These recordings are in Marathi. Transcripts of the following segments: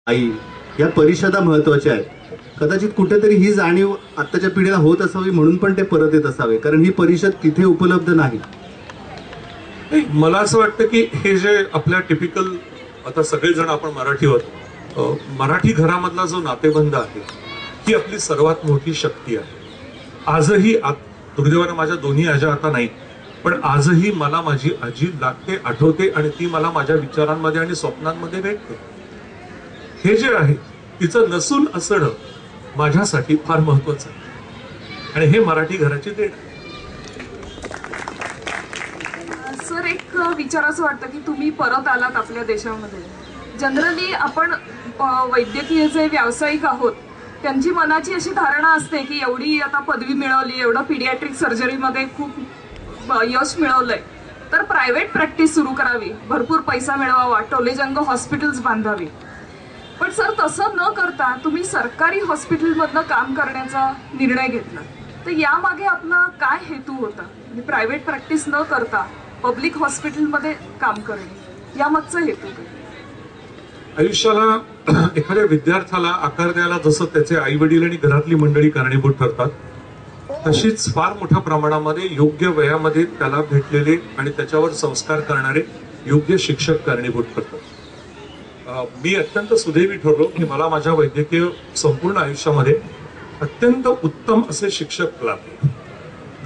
आई या परिषदा महत्वाच्या आहेत. कदाचित कुठेतरी ही जाणीव आत्ताच्या पिढीला होत असावी म्हणून पण ते परत येत असावे, कारण ही परिषद तिथे उपलब्ध नाही. मला असं वाटतं की हे जे आपल्या टिपिकल आता सगळेजण आपण मराठी आहोत, मराठी घरामधला जो नातेबंध आहे ही आपली सर्वात मोठी शक्ती आहे. आजही दुर्दैवाने माझ्या दोन्ही आज्या आता नाही, पण आजही मला माझी आजी लागते, आठवते आणि ती मला माझ्या विचारांमध्ये आणि स्वप्नांमध्ये भेटते. हे जे आहे तिचं नसून असणं माझ्यासाठी फार महत्वाचं आहे आणि हे मराठी घराची देण आहे. सर, एक विचारायचं वाटतं की तुम्ही परत आलात आपल्या देशामध्ये. जनरली आपण वैद्यकीय जे व्यावसायिक आहोत त्यांची मनाची अशी धारणा असते की एवढी आता पदवी मिळवली, एवढं पीडियाट्रिक सर्जरीमध्ये खूप यश मिळवलंय तर प्रायव्हेट प्रॅक्टिस सुरू करावी, भरपूर पैसा मिळवावा, टोलेजंग हॉस्पिटल्स बांधावी. पण सर, तसं न करता तुम्ही सरकारी हॉस्पिटलमधनं काम करण्याचा निर्णय घेतला. तर यामागे आपला काय हेतू होता? प्रायव्हेट प्रॅक्टिस न करता पब्लिक हॉस्पिटलमध्ये काम करणे, यामागचा हेतू काय? आयुष्याला एखाद्या विद्यार्थ्याला आकार द्यायला जसं त्याचे आई वडील आणि घरातली मंडळी कारणीभूत ठरतात, तशीच फार मोठ्या प्रमाणामध्ये योग्य वयामध्ये त्याला भेटलेले आणि त्याच्यावर संस्कार करणारे योग्य शिक्षक कारणीभूत ठरतात. मी अत्यंत सुदैवी ठरलो की मला माझ्या वैद्यकीय संपूर्ण आयुष्यामध्ये अत्यंत उत्तम असे शिक्षक लाभले.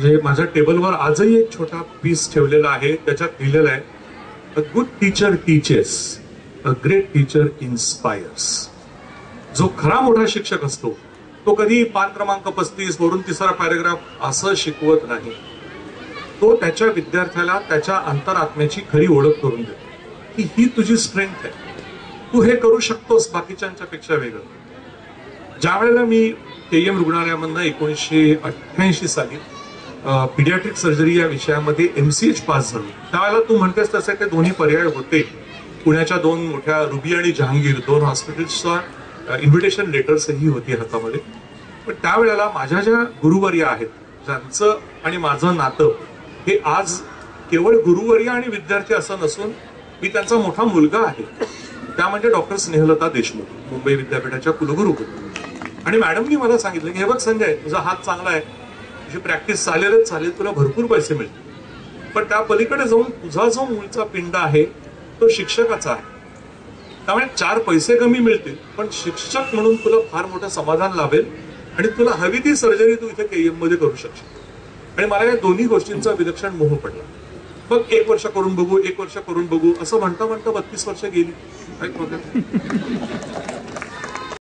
जे माझ्या टेबलवर आजही एक छोटा पीस ठेवलेला आहे, त्याच्यात लिहिलेलं आहे, a good teacher teaches, a great teacher inspires. जो खरा मोठा शिक्षक असतो तो कधी पान क्रमांक 35 वरून तिसरा पॅरेग्राफ असं शिकवत नाही. तो त्याच्या विद्यार्थ्याला त्याच्या अंतरात्म्याची खरी ओळख करून देतो की ही तुझी स्ट्रेंथ आहे, तू हे करू शकतोस बाकीच्यांच्या पेक्षा वेगळं. ज्या वेळेला मी KM रुग्णालयामधनं 1988 साली पीडियाट्रिक सर्जरी या विषयामध्ये MCH पास झालो, त्यावेळेला तू म्हणतेस तसे ते दोन्ही पर्याय होते. पुण्याच्या दोन मोठ्या रुबी आणि जहांगीर दोन हॉस्पिटल्सचा इन्व्हिटेशन लेटर्सही होती हातामध्ये. पण त्यावेळेला माझ्या ज्या गुरुवर्या आहेत, ज्यांचं आणि माझं नातं हे आज केवळ गुरुवर्या आणि विद्यार्थी असं नसून मी त्यांचा मोठा मुलगा आहे, त्या म्हणजे डॉक्टर स्नेहलता देशमुख, मुंबई विद्यापीठाच्या कुलगुरू होत्या. आणि मॅडमनी मला सांगितलं की हे बघ संजय, तुझा हात चांगला आहे, तुझी प्रॅक्टिस चालेलच चालेल, तुला भरपूर पैसे मिळतील, पण त्या पलीकडे जाऊन तुझा जो मूळचा पिंड आहे तो शिक्षकाचा आहे. त्यामुळे 4 पैसे कमी मिळतील पण शिक्षक म्हणून तुला फार मोठं समाधान लाभेल आणि तुला हवी ती सर्जरी तू इथे KM मध्ये करू शकशील. आणि मला या दोन्ही गोष्टींचा विलक्षण मोह पडला. मग 1 वर्ष करून बघू, 1 वर्ष करून बघू असं म्हणता म्हणता 32 वर्ष गेली. काही प्रॉब्लेम